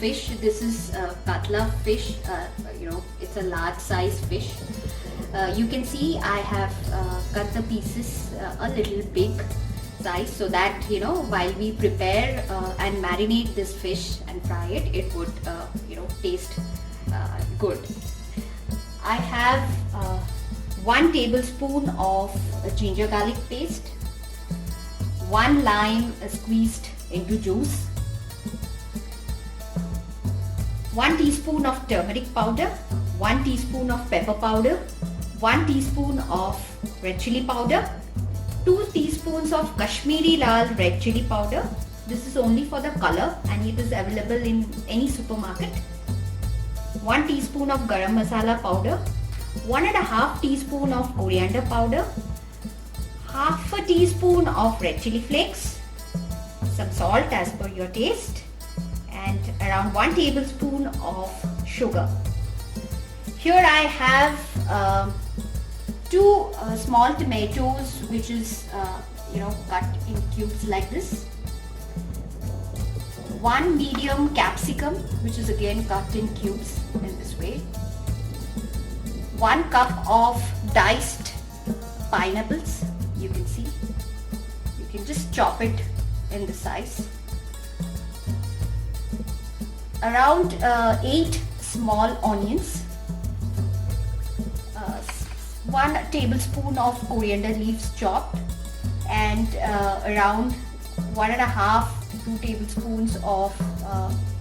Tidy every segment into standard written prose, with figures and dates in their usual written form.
fish. This is Katla fish. It's a large size fish. You can see I have cut the pieces a little big size, so that while we prepare and marinate this fish and fry it, it would taste good. I have 1 tablespoon of ginger garlic paste, 1 lime squeezed into juice, 1 teaspoon of turmeric powder, 1 teaspoon of pepper powder, 1 teaspoon of red chilli powder, 2 teaspoons of kashmirilal red chilli powder. This is only for the color and it is available in any supermarket. 1 teaspoon of garam masala powder, 1.5 teaspoon of coriander powder, half a teaspoon of red chilli flakes, some salt as per your taste, and around 1 tablespoon of sugar. Here I have 2 small tomatoes, which is cut in cubes like this. 1 medium capsicum, which is again cut in cubes in this way. 1 cup of diced pineapples. You can see. You can just chop it in the size. Around 8 small onions. 1 tablespoon of coriander leaves chopped, and around 1.5 to 2 tablespoons of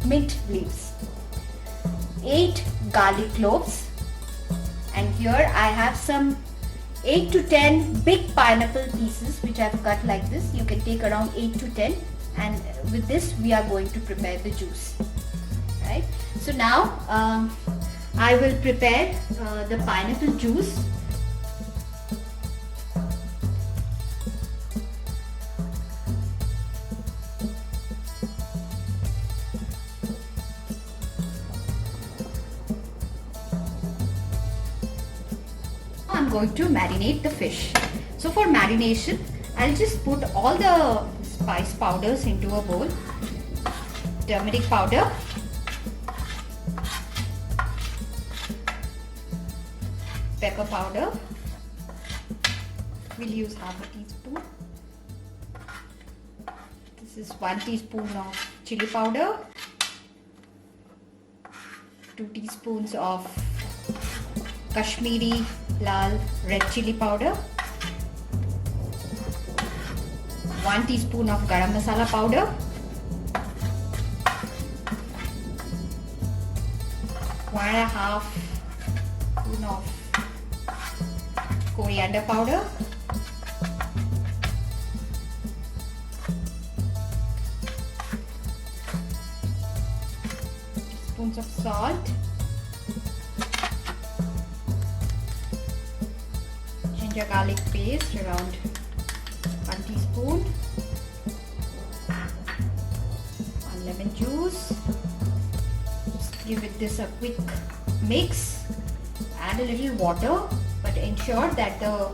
mint leaves. 8 garlic cloves, and here I have some 8 to 10 big pineapple pieces which I have cut like this. You can take around 8 to 10, and with this we are going to prepare the juice. Right? So now I will prepare the pineapple juice. I'm going to marinate the fish. So for marination, I'll just put all the spice powders into a bowl. Turmeric powder, pepper powder, we'll use half a teaspoon. This is 1 teaspoon of chilli powder, 2 teaspoons of kashmirilal red chilli powder, 1 teaspoon of garam masala powder, 1.5 teaspoon of coriander powder, teaspoons of salt, ginger garlic paste around 1 teaspoon, 1 lemon juice. Just give it this a quick mix. Add a little water, but ensure that the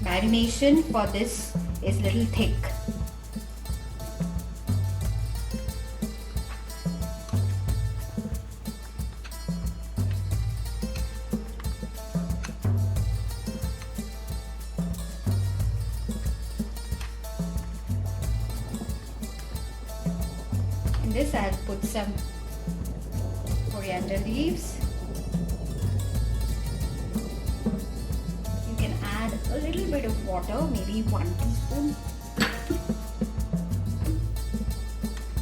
marination for this is little thick. In this I'll put some coriander leaves. You can add a little bit of water, maybe 1 teaspoon.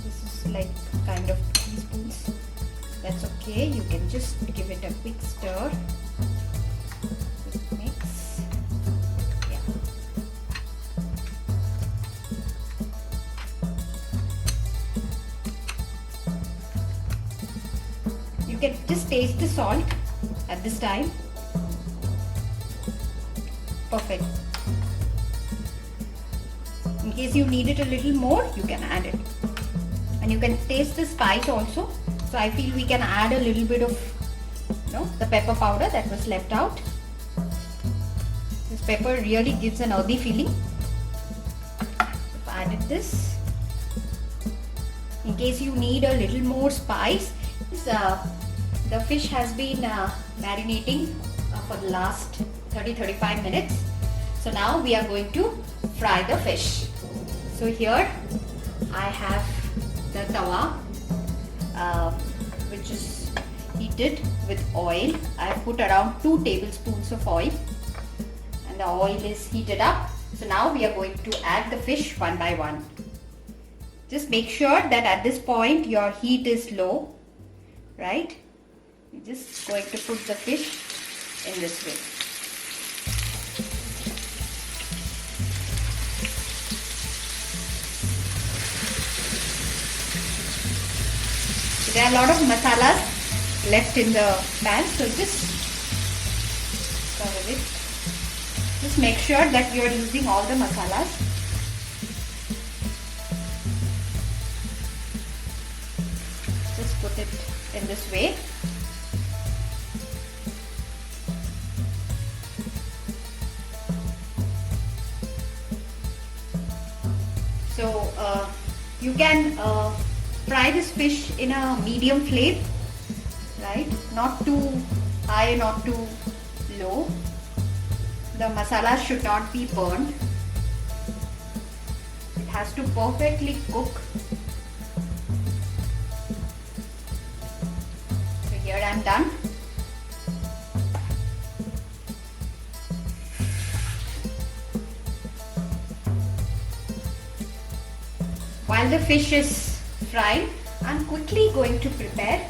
This is like kind of teaspoons. That's okay. You can just give it a quick stir. Quick mix. Yeah. You can just taste the salt at this time. Perfect. In case you need it a little more, you can add it. And you can taste the spice also. So I feel we can add a little bit of the pepper powder that was left out. This pepper really gives an earthy feeling. I've added this. In case you need a little more spice, the fish has been marinating for the last 30-35 minutes. So now we are going to fry the fish. So here I have the tawa which is heated with oil. I have put around 2 tablespoons of oil and the oil is heated up. So now we are going to add the fish one by one. Just make sure that at this point your heat is low, right? You're just going to put the fish in this way. So there are a lot of masalas left in the pan, so just cover it. Just make sure that you are using all the masalas. Just put it in this way. So you can fry this fish in a medium flame, right? Not too high, not too low. The masala should not be burned. It has to perfectly cook. So here I am done. While the fish is frying, I am quickly going to prepare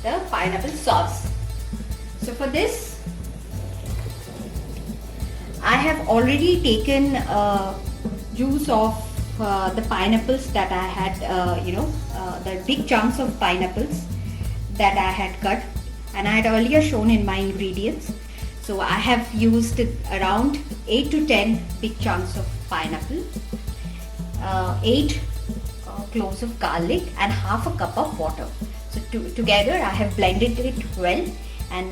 the pineapple sauce. So for this, I have already taken juice of the pineapples that I had, the big chunks of pineapples that I had cut, and I had earlier shown in my ingredients. So I have used around 8 to 10 big chunks of pineapple, 8 cloves of garlic and half a cup of water. So together I have blended it well, and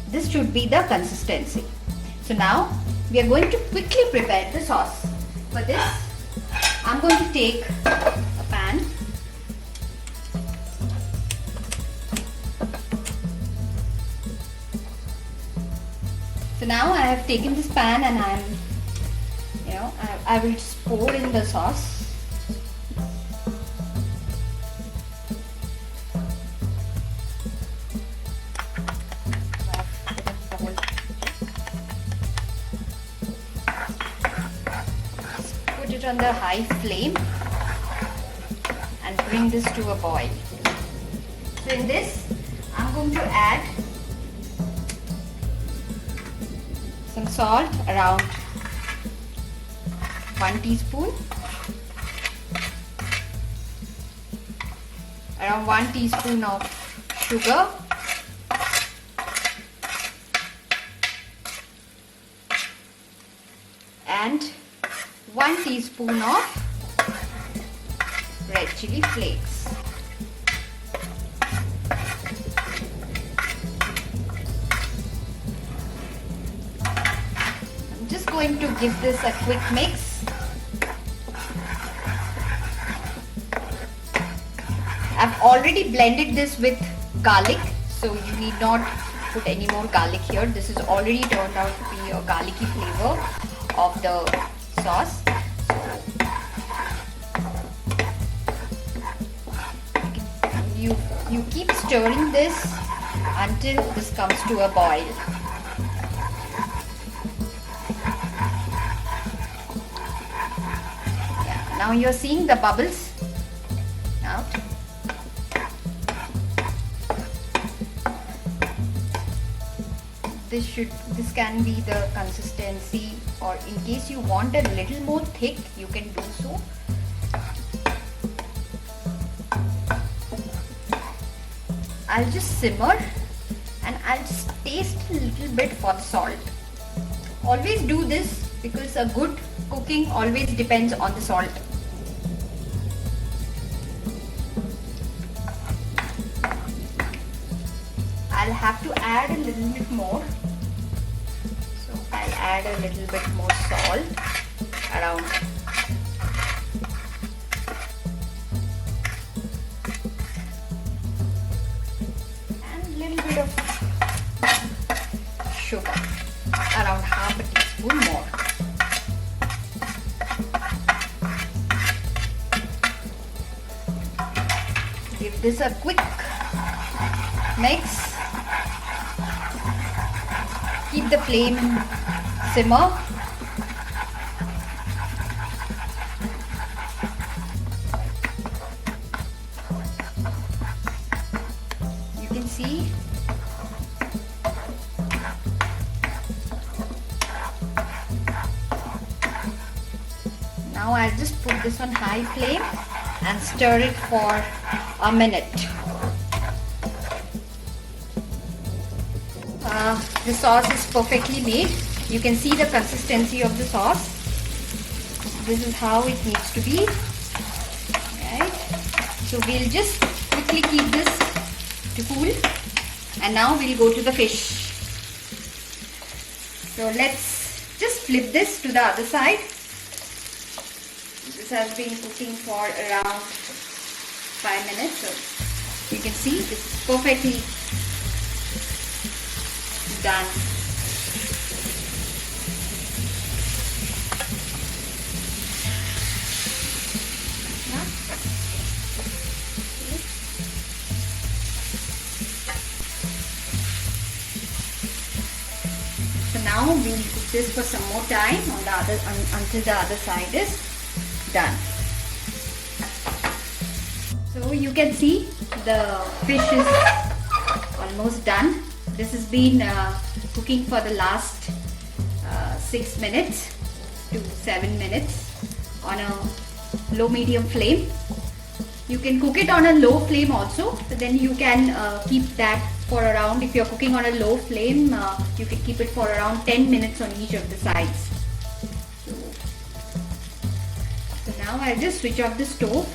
this should be the consistency. So now we are going to quickly prepare the sauce. For this, I'm going to take a pan. So now I have taken this pan and I will just pour in the sauce. Put it on the high flame and bring this to a boil. So in this, I'm going to add some salt, around 1 teaspoon, around 1 teaspoon of sugar, and 1 teaspoon of red chilli flakes. I'm just going to give this a quick mix. I've already blended this with garlic, so you need not put any more garlic here. This is already turned out to be a garlicky flavor of the sauce. You keep stirring this until this comes to a boil. Yeah, now you're seeing the bubbles out. This can be the consistency, or in case you want a little more thick, you can do so. I'll just simmer and I'll just taste a little bit for the salt. Always do this because a good cooking always depends on the salt. I'll have to add a little bit more. So I'll add a little bit more salt, around bit of sugar, around half a teaspoon more. Give this a quick mix. Keep the flame simmer. You can see now I'll just put this on high flame and stir it for a minute. The sauce is perfectly made. You can see the consistency of the sauce. This is how it needs to be. Right. So we'll just quickly keep this to cool. And now we'll go to the fish. So let's just flip this to the other side. This has been cooking for around 5 minutes. So you can see this is perfectly done. So now we'll cook this for some more time on the other until the other side is done. So you can see the fish is almost done. This has been cooking for the last 6 minutes to 7 minutes on a low medium flame. You can cook it on a low flame also, but then you can keep that for around, if you're cooking on a low flame, you can keep it for around 10 minutes on each of the sides. So now I'll just switch off the stove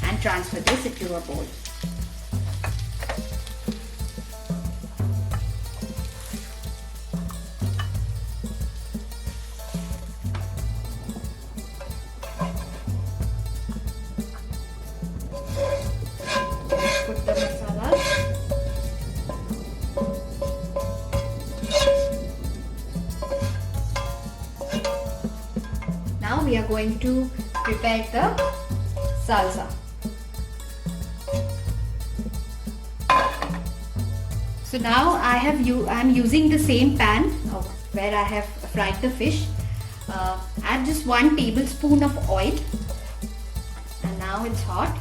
and transfer this into a bowl. Put the masala. Now we are going to prepare the salsa. So now I'm using the same pan where I have fried the fish. Add just 1 tablespoon of oil, and now it's hot.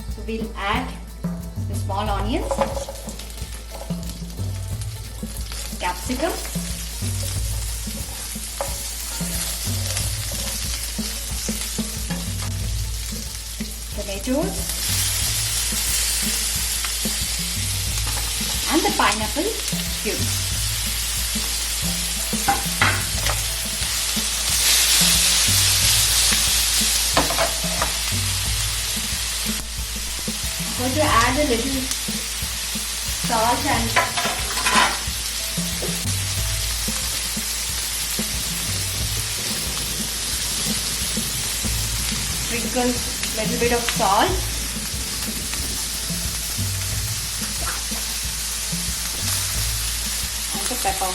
So we'll add the small onions, capsicum, tomatoes, and the pineapple cubes. I'm going to add a little salt and sprinkle a little bit of salt. And the pepper.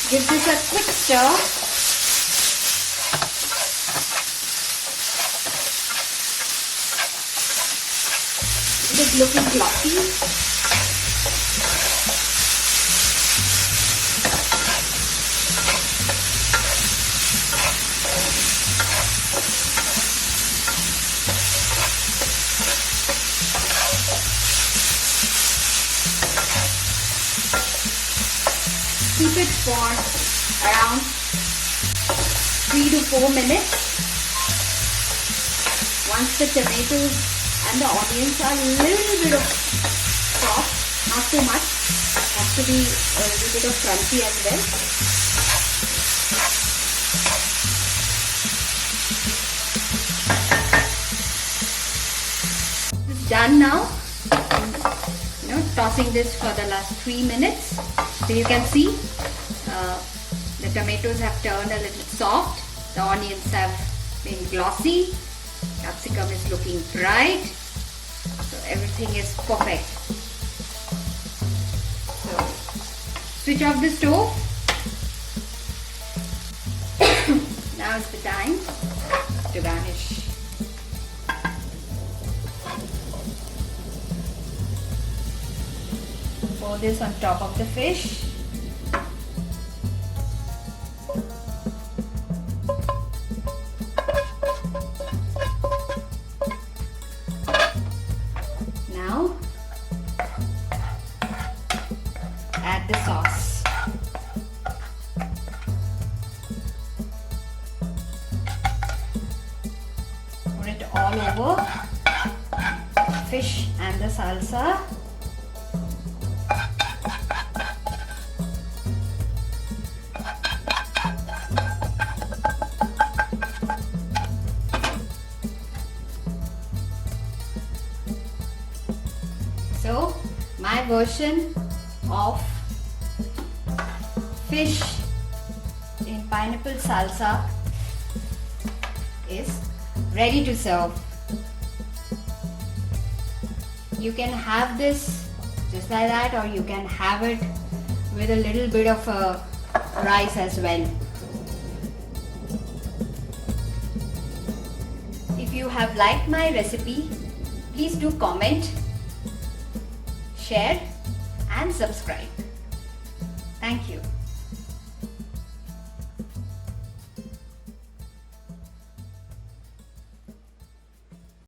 Give this a quick stir. It is looking glossy. Keep it for around 3 to 4 minutes. Once the tomatoes and the onions are a little bit of soft, not too much, has to be a little bit of crunchy as well. It's done now. Tossing this for the last 3 minutes. So you can see the tomatoes have turned a little soft, the onions have been glossy, Capsicum is looking bright. So everything is perfect. So switch off the stove. Now is the time to garnish. Pour this on top of the fish. Now add the sauce. Put it all over the fish and the salsa. So my version of fish in pineapple salsa is ready to serve. You can have this just like that, or you can have it with a little bit of rice as well. If you have liked my recipe, please do comment, share and subscribe. Thank you.